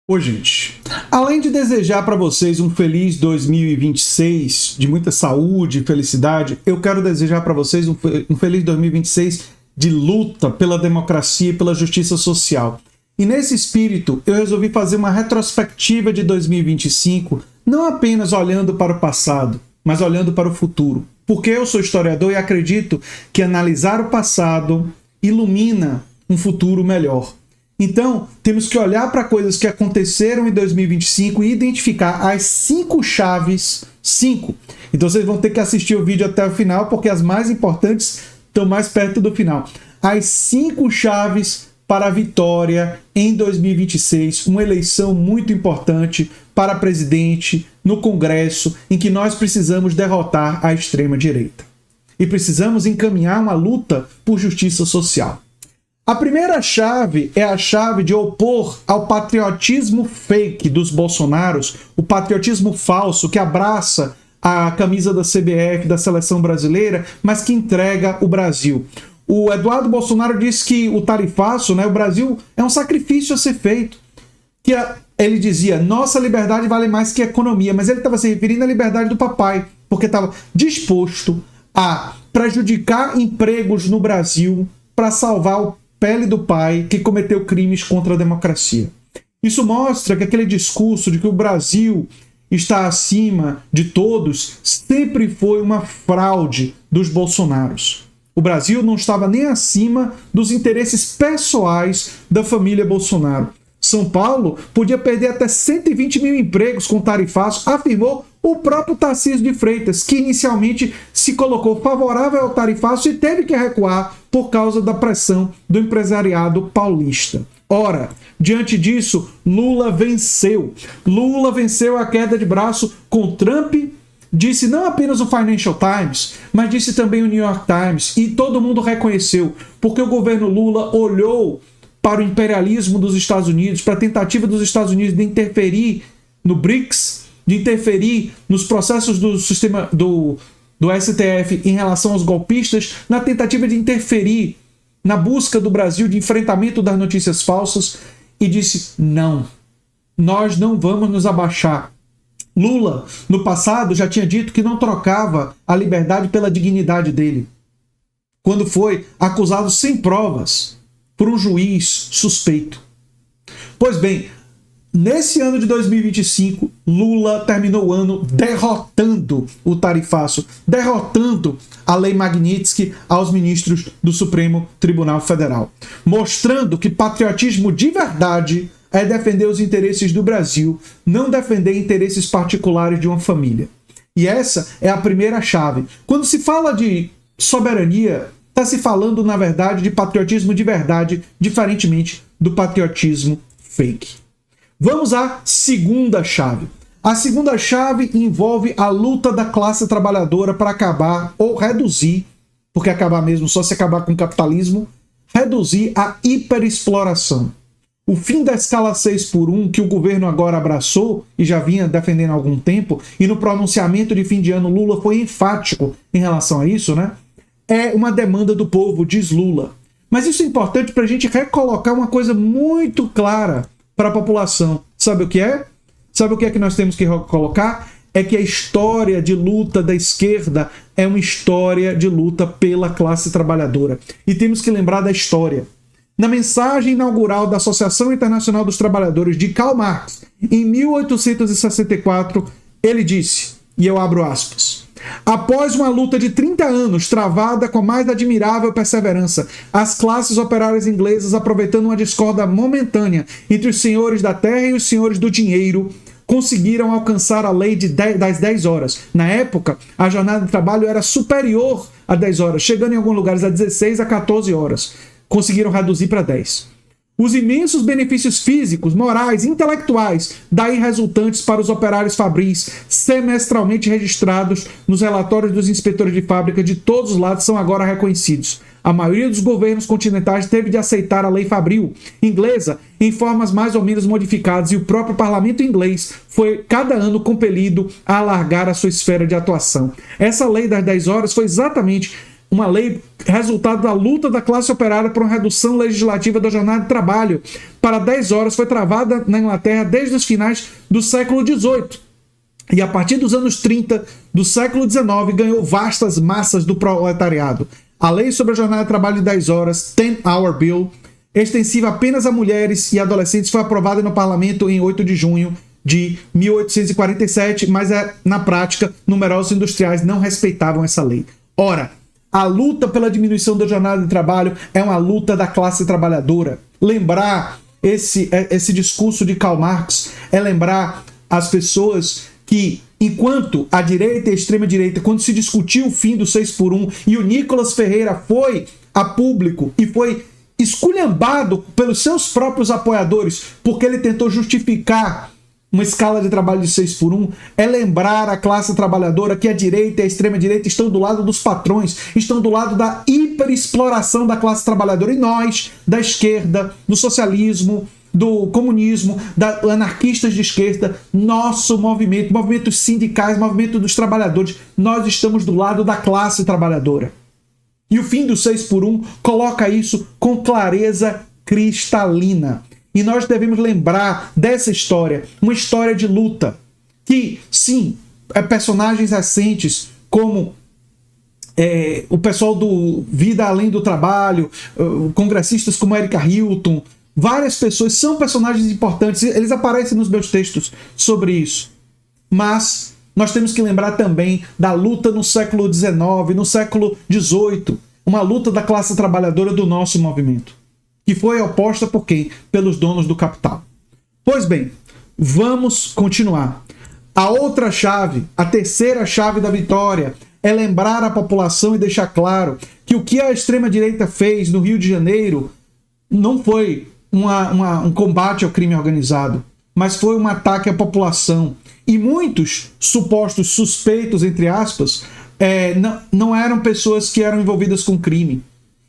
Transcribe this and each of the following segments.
Oi, gente. Além de desejar para vocês um feliz 2026, de muita saúde e felicidade, eu quero desejar para vocês um feliz 2026 de luta pela democracia e pela justiça social. E nesse espírito, eu resolvi fazer uma retrospectiva de 2025, não apenas olhando para o passado, mas olhando para o futuro. Porque eu sou historiador e acredito que analisar o passado ilumina um futuro melhor. Então, temos que olhar para coisas que aconteceram em 2025 e identificar as 5 chaves. 5. Então, vocês vão ter que assistir o vídeo até o final, porque as mais importantes estão mais perto do final. As 5 chaves para a vitória em 2026, uma eleição muito importante para presidente no Congresso, em que nós precisamos derrotar a extrema-direita. E precisamos encaminhar uma luta por justiça social. A primeira chave é a chave de opor ao patriotismo fake dos bolsonaros, o patriotismo falso que abraça a camisa da CBF, da seleção brasileira, mas que entrega o Brasil. O Eduardo Bolsonaro disse que o tarifaço, o Brasil, é um sacrifício a ser feito. Ele dizia, nossa liberdade vale mais que a economia, mas ele estava se referindo à liberdade do papai, porque estava disposto a prejudicar empregos no Brasil para salvar o pele do pai que cometeu crimes contra a democracia. Isso mostra que aquele discurso de que o Brasil está acima de todos sempre foi uma fraude dos Bolsonaros. O Brasil não estava nem acima dos interesses pessoais da família Bolsonaro. São Paulo podia perder até 120 mil empregos com tarifaço, afirmou o próprio Tarcísio de Freitas, que inicialmente se colocou favorável ao tarifaço e teve que recuar por causa da pressão do empresariado paulista. Ora, diante disso, Lula venceu. Lula venceu a queda de braço com Trump, disse não apenas o Financial Times, mas disse também o New York Times, e todo mundo reconheceu, porque o governo Lula olhou para o imperialismo dos Estados Unidos, para a tentativa dos Estados Unidos de interferir no BRICS, de interferir nos processos do sistema do STF em relação aos golpistas, na tentativa de interferir na busca do Brasil de enfrentamento das notícias falsas, e disse não, nós não vamos nos abaixar. Lula, no passado, já tinha dito que não trocava a liberdade pela dignidade dele, quando foi acusado sem provas por um juiz suspeito. Pois bem, nesse ano de 2025, Lula terminou o ano derrotando o tarifaço, derrotando a Lei Magnitsky aos ministros do Supremo Tribunal Federal, mostrando que patriotismo de verdade é defender os interesses do Brasil, não defender interesses particulares de uma família. E essa é a primeira chave. Quando se fala de soberania, está se falando, na verdade, de patriotismo de verdade, diferentemente do patriotismo fake. Vamos à segunda chave. A segunda chave envolve a luta da classe trabalhadora para acabar ou reduzir, porque acabar mesmo só se acabar com o capitalismo, reduzir a hiperexploração. O fim da escala 6x1, que o governo agora abraçou e já vinha defendendo há algum tempo, e no pronunciamento de fim de ano Lula foi enfático em relação a isso, é uma demanda do povo, diz Lula. Mas isso é importante para a gente recolocar uma coisa muito clara para a população. Sabe o que é? Sabe o que é que nós temos que colocar? É que a história de luta da esquerda é uma história de luta pela classe trabalhadora. E temos que lembrar da história. Na mensagem inaugural da Associação Internacional dos Trabalhadores de Karl Marx, em 1864, ele disse, e eu abro aspas, após uma luta de 30 anos travada com a mais admirável perseverança, as classes operárias inglesas, aproveitando uma discórdia momentânea entre os senhores da terra e os senhores do dinheiro, conseguiram alcançar a lei das 10 horas. Na época, a jornada de trabalho era superior a 10 horas, chegando em alguns lugares a 16 a 14 horas. Conseguiram reduzir para 10. Os imensos benefícios físicos, morais, intelectuais, daí resultantes para os operários fabris, semestralmente registrados nos relatórios dos inspetores de fábrica de todos os lados, são agora reconhecidos. A maioria dos governos continentais teve de aceitar a lei fabril inglesa em formas mais ou menos modificadas, e o próprio parlamento inglês foi cada ano compelido a alargar a sua esfera de atuação. Essa lei das 10 horas foi exatamente uma lei resultado da luta da classe operária por uma redução legislativa da jornada de trabalho para 10 horas, foi travada na Inglaterra desde os finais do século XVIII. E a partir dos anos 30 do século XIX ganhou vastas massas do proletariado. A lei sobre a jornada de trabalho de 10 horas, 10-Hour Bill, extensiva apenas a mulheres e adolescentes, foi aprovada no parlamento em 8 de junho de 1847, mas na prática, numerosos industriais não respeitavam essa lei. Ora, a luta pela diminuição da jornada de trabalho é uma luta da classe trabalhadora. Lembrar esse discurso de Karl Marx é lembrar as pessoas que, enquanto a direita e a extrema-direita, quando se discutiu o fim do 6x1 e o Nicolas Ferreira foi a público e foi esculhambado pelos seus próprios apoiadores porque ele tentou justificar uma escala de trabalho de 6x1, é lembrar a classe trabalhadora que a direita e a extrema-direita estão do lado dos patrões, estão do lado da hiperexploração da classe trabalhadora. E nós, da esquerda, do socialismo, do comunismo, da anarquistas de esquerda, nosso movimento, movimentos sindicais, movimento dos trabalhadores, nós estamos do lado da classe trabalhadora. E o fim do 6x1 coloca isso com clareza cristalina. E nós devemos lembrar dessa história, uma história de luta, que, sim, personagens recentes, como o pessoal do Vida Além do Trabalho, congressistas como Erika Hilton, várias pessoas são personagens importantes, eles aparecem nos meus textos sobre isso. Mas nós temos que lembrar também da luta no século XIX, no século XVIII, uma luta da classe trabalhadora do nosso movimento, que foi oposta por quem? Pelos donos do capital. Pois bem, vamos continuar. A outra chave, a terceira chave da vitória, é lembrar a população e deixar claro que o que a extrema-direita fez no Rio de Janeiro não foi um combate ao crime organizado, mas foi um ataque à população. E muitos supostos suspeitos, entre aspas, não eram pessoas que eram envolvidas com crime.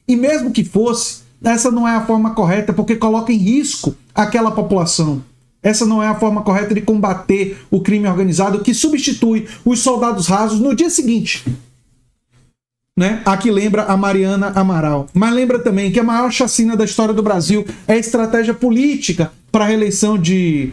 E mesmo que fosse, essa não é a forma correta, porque coloca em risco aquela população. Essa não é a forma correta de combater o crime organizado, que substitui os soldados rasos no dia seguinte. Né? Aqui lembra a Mariana Amaral. Mas lembra também que a maior chacina da história do Brasil é a estratégia política para a reeleição de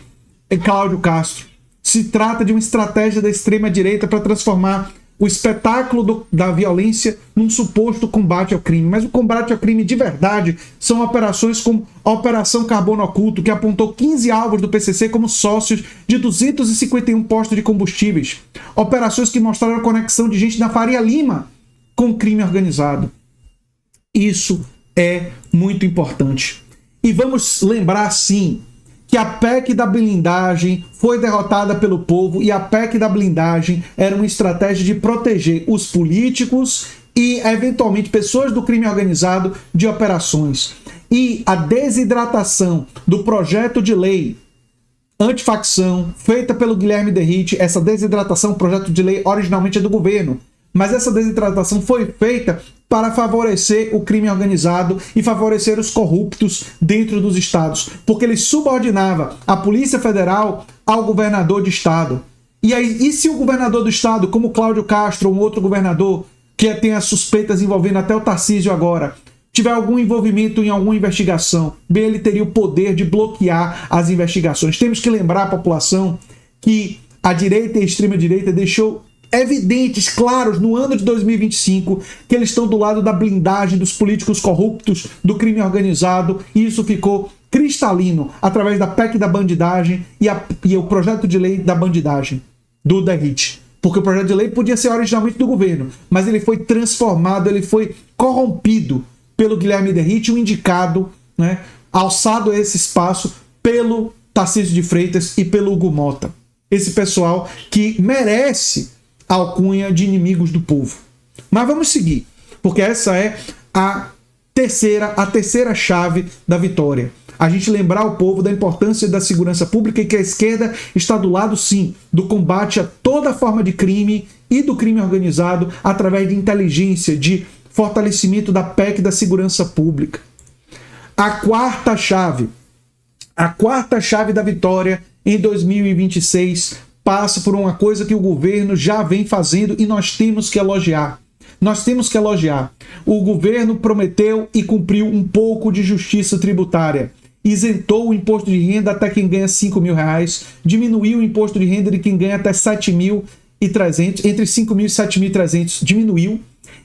Cláudio Castro. Se trata de uma estratégia da extrema-direita para transformar o espetáculo da violência num suposto combate ao crime. Mas o combate ao crime de verdade são operações como a Operação Carbono Oculto, que apontou 15 alvos do PCC como sócios de 251 postos de combustíveis. Operações que mostraram a conexão de gente da Faria Lima com o crime organizado. Isso é muito importante. E vamos lembrar, sim, que a PEC da blindagem foi derrotada pelo povo, e a PEC da blindagem era uma estratégia de proteger os políticos e, eventualmente, pessoas do crime organizado de operações. E a desidratação do projeto de lei antifacção, feita pelo Guilherme Derrite, essa desidratação, projeto de lei originalmente é do governo, mas essa desidratação foi feita para favorecer o crime organizado e favorecer os corruptos dentro dos estados, porque ele subordinava a Polícia Federal ao governador de estado. E se o governador do estado, como Cláudio Castro ou um outro governador, que tem as suspeitas envolvendo até o Tarcísio agora, tiver algum envolvimento em alguma investigação, bem, ele teria o poder de bloquear as investigações. Temos que lembrar a população que a direita e a extrema-direita deixou evidentes, claros, no ano de 2025, que eles estão do lado da blindagem dos políticos corruptos, do crime organizado, e isso ficou cristalino através da PEC da bandidagem e o projeto de lei da bandidagem do Derrite. Porque o projeto de lei podia ser originalmente do governo, mas ele foi transformado, ele foi corrompido pelo Guilherme Derrite, um indicado, né, alçado a esse espaço pelo Tarcísio de Freitas e pelo Hugo Mota. Esse pessoal que merece a alcunha de inimigos do povo. Mas vamos seguir, porque essa é a terceira chave da vitória. A gente lembrar o povo da importância da segurança pública e que a esquerda está do lado, sim, do combate a toda forma de crime e do crime organizado através de inteligência, de fortalecimento da PEC da segurança pública. A quarta chave da vitória em 2026 passa por uma coisa que o governo já vem fazendo e nós temos que elogiar. nós temos que elogiar. O governo prometeu e cumpriu um pouco de justiça tributária. Isentou o imposto de renda até quem ganha R$5.000, diminuiu o imposto de renda de quem ganha até 7.300, entre 5.000 e 7.300, diminuiu,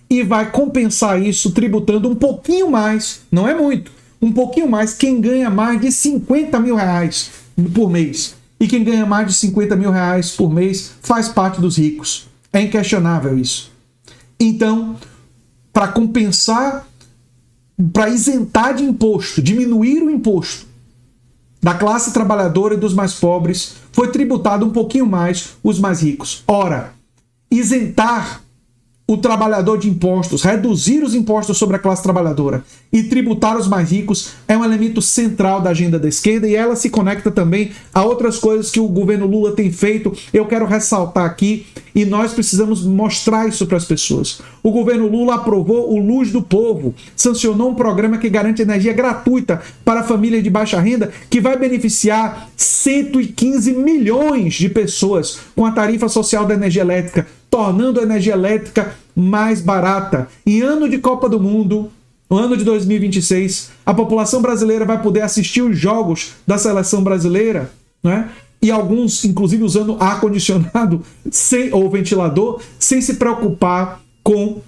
e vai compensar isso tributando um pouquinho mais, não é muito, um pouquinho mais quem ganha mais de R$50.000 por mês. E quem ganha mais de R$50.000 por mês faz parte dos ricos. É inquestionável isso. Então, para compensar, para isentar de imposto, diminuir o imposto da classe trabalhadora e dos mais pobres, foi tributado um pouquinho mais os mais ricos. Ora, isentar o trabalhador de impostos, reduzir os impostos sobre a classe trabalhadora e tributar os mais ricos é um elemento central da agenda da esquerda, e ela se conecta também a outras coisas que o governo Lula tem feito. Eu quero ressaltar aqui, e nós precisamos mostrar isso para as pessoas. O governo Lula aprovou o Luz do Povo, sancionou um programa que garante energia gratuita para famílias de baixa renda, que vai beneficiar 115 milhões de pessoas com a tarifa social da energia elétrica, tornando a energia elétrica mais barata. Em ano de Copa do Mundo, no ano de 2026, a população brasileira vai poder assistir os jogos da seleção brasileira, né? E alguns, inclusive, usando ar-condicionado ou ventilador, sem se preocupar com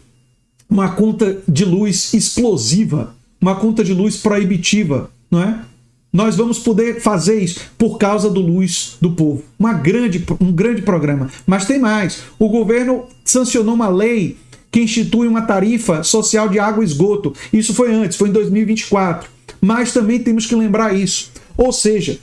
uma conta de luz explosiva, uma conta de luz proibitiva, não é? Nós vamos poder fazer isso por causa do Luz do Povo. Um grande programa. Mas tem mais. O governo sancionou uma lei que institui uma tarifa social de água e esgoto. Isso foi antes, foi em 2024. Mas também temos que lembrar isso. Ou seja,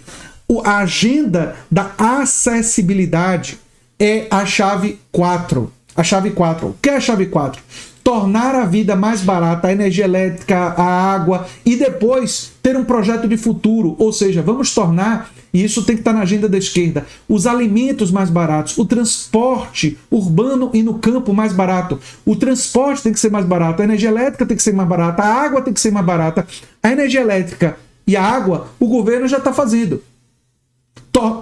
a agenda da acessibilidade é a chave 4. A chave 4. O que é a chave 4? Tornar a vida mais barata, a energia elétrica, a água, e depois ter um projeto de futuro. Ou seja, vamos tornar, e isso tem que estar na agenda da esquerda, os alimentos mais baratos, o transporte urbano e no campo mais barato. O transporte tem que ser mais barato, a energia elétrica tem que ser mais barata, a água tem que ser mais barata. A energia elétrica e a água, o governo já está fazendo.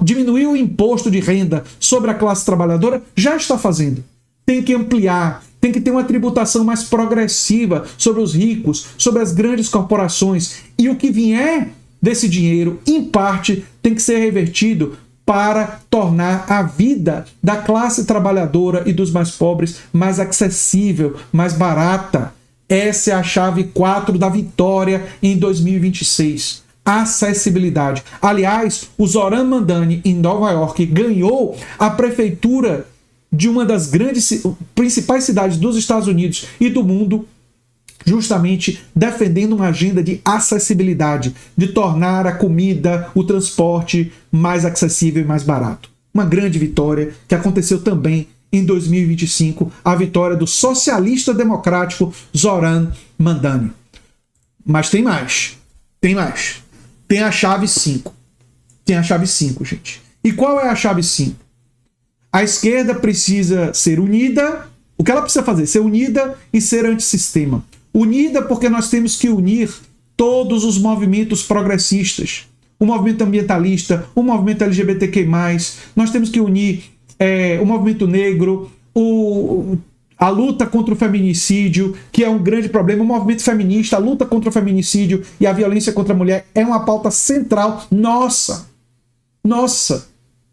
Diminuir o imposto de renda sobre a classe trabalhadora, já está fazendo. Tem que ampliar, tem que ter uma tributação mais progressiva sobre os ricos, sobre as grandes corporações. E o que vier desse dinheiro, em parte, tem que ser revertido para tornar a vida da classe trabalhadora e dos mais pobres mais acessível, mais barata. Essa é a chave 4 da vitória em 2026. Acessibilidade. Aliás, o Zoran Mandani, em Nova York, ganhou a prefeitura de uma das principais cidades dos Estados Unidos e do mundo, justamente defendendo uma agenda de acessibilidade, de tornar a comida, o transporte mais acessível e mais barato. Uma grande vitória que aconteceu também em 2025, a vitória do socialista democrático Zoran Mandani. Mas tem mais. Tem mais. Tem a chave 5. Tem a chave 5, gente. E qual é a chave 5? A esquerda precisa ser unida. O que ela precisa fazer? Ser unida e ser antissistema. Unida porque nós temos que unir todos os movimentos progressistas. O movimento ambientalista, o movimento LGBTQ+, nós temos que unir o movimento negro, a luta contra o feminicídio, que é um grande problema, o movimento feminista, a luta contra o feminicídio e a violência contra a mulher é uma pauta central nossa.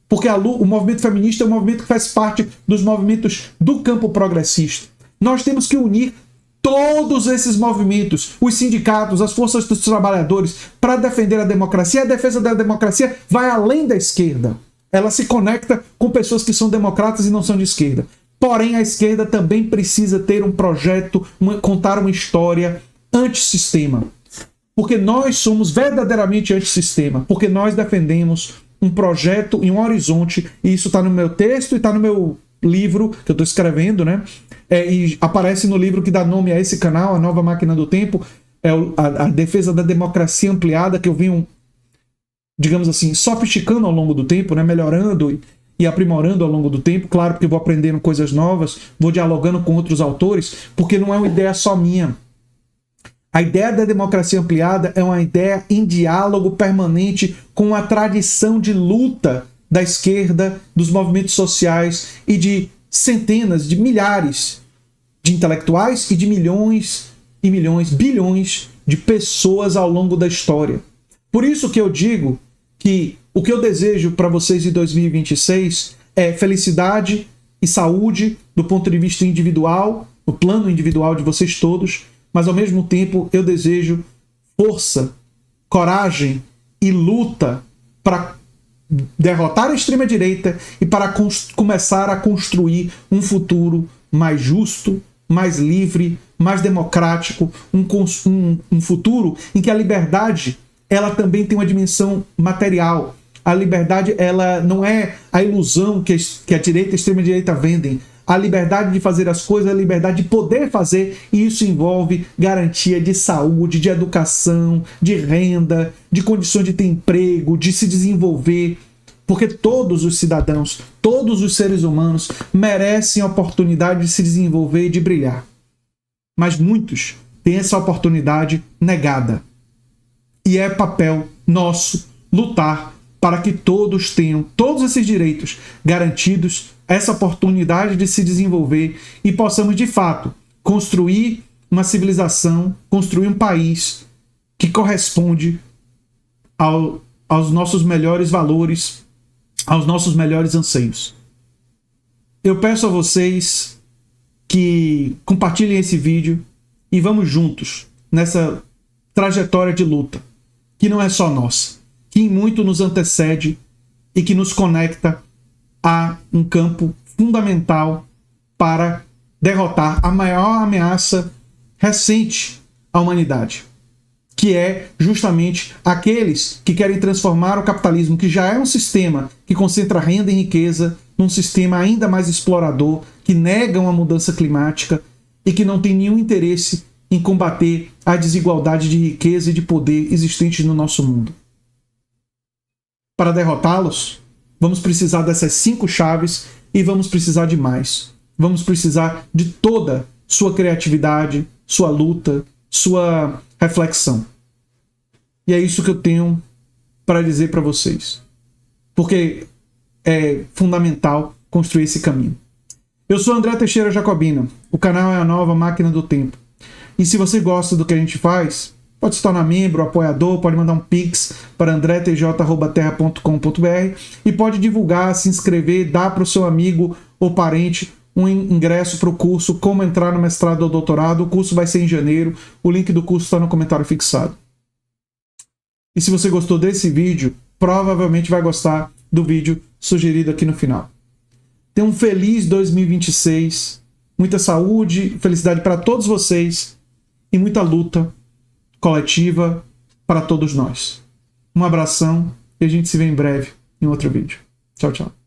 Porque o movimento feminista é um movimento que faz parte dos movimentos do campo progressista. Nós temos que unir todos esses movimentos, os sindicatos, as forças dos trabalhadores, para defender a democracia. A defesa da democracia vai além da esquerda. Ela se conecta com pessoas que são democratas e não são de esquerda. Porém, a esquerda também precisa ter um projeto, contar uma história antissistema. Porque nós somos verdadeiramente antissistema. Porque nós defendemos um projeto e um horizonte, e isso está no meu texto e está no meu livro que eu estou escrevendo, né? E aparece no livro que dá nome a esse canal, A Nova Máquina do Tempo, a defesa da democracia ampliada, que eu venho, digamos assim, sofisticando ao longo do tempo, né? Melhorando e aprimorando ao longo do tempo, claro, porque eu vou aprendendo coisas novas, vou dialogando com outros autores, porque não é uma ideia só minha. A ideia da democracia ampliada é uma ideia em diálogo permanente com a tradição de luta da esquerda, dos movimentos sociais e de centenas, de milhares de intelectuais e de milhões e milhões, bilhões de pessoas ao longo da história. Por isso que eu digo que o que eu desejo para vocês em 2026 é felicidade e saúde do ponto de vista individual, no plano individual de vocês todos, mas ao mesmo tempo eu desejo força, coragem e luta para derrotar a extrema-direita e para começar a construir um futuro mais justo, mais livre, mais democrático, um futuro em que a liberdade ela também tem uma dimensão material. A liberdade ela não é a ilusão que a direita e a extrema-direita vendem. A liberdade de fazer as coisas, a liberdade de poder fazer, e isso envolve garantia de saúde, de educação, de renda, de condições de ter emprego, de se desenvolver, porque todos os cidadãos, todos os seres humanos merecem a oportunidade de se desenvolver e de brilhar. Mas muitos têm essa oportunidade negada. E é papel nosso lutar para que todos tenham todos esses direitos garantidos, essa oportunidade de se desenvolver e possamos, de fato, construir uma civilização, construir um país que corresponde aos nossos melhores valores, aos nossos melhores anseios. Eu peço a vocês que compartilhem esse vídeo e vamos juntos nessa trajetória de luta, que não é só nossa, que em muito nos antecede e que nos conecta a um campo fundamental para derrotar a maior ameaça recente à humanidade, que é justamente aqueles que querem transformar o capitalismo, que já é um sistema que concentra renda e riqueza, num sistema ainda mais explorador, que nega uma mudança climática e que não tem nenhum interesse em combater a desigualdade de riqueza e de poder existentes no nosso mundo. Para derrotá-los, vamos precisar dessas 5 chaves e vamos precisar de mais. Vamos precisar de toda sua criatividade, sua luta, sua reflexão. E é isso que eu tenho para dizer para vocês. Porque é fundamental construir esse caminho. Eu sou André Teixeira Jacobina. O canal é a Nova Máquina do Tempo. E se você gosta do que a gente faz, pode se tornar membro, apoiador, pode mandar um pix para andretj@terra.com.br e pode divulgar, se inscrever, dar para o seu amigo ou parente um ingresso para o curso Como Entrar no Mestrado ou Doutorado. O curso vai ser em janeiro. O link do curso está no comentário fixado. E se você gostou desse vídeo, provavelmente vai gostar do vídeo sugerido aqui no final. Tenha um feliz 2026, muita saúde, felicidade para todos vocês e muita luta coletiva para todos nós. Um abração e a gente se vê em breve em outro vídeo. Tchau, tchau.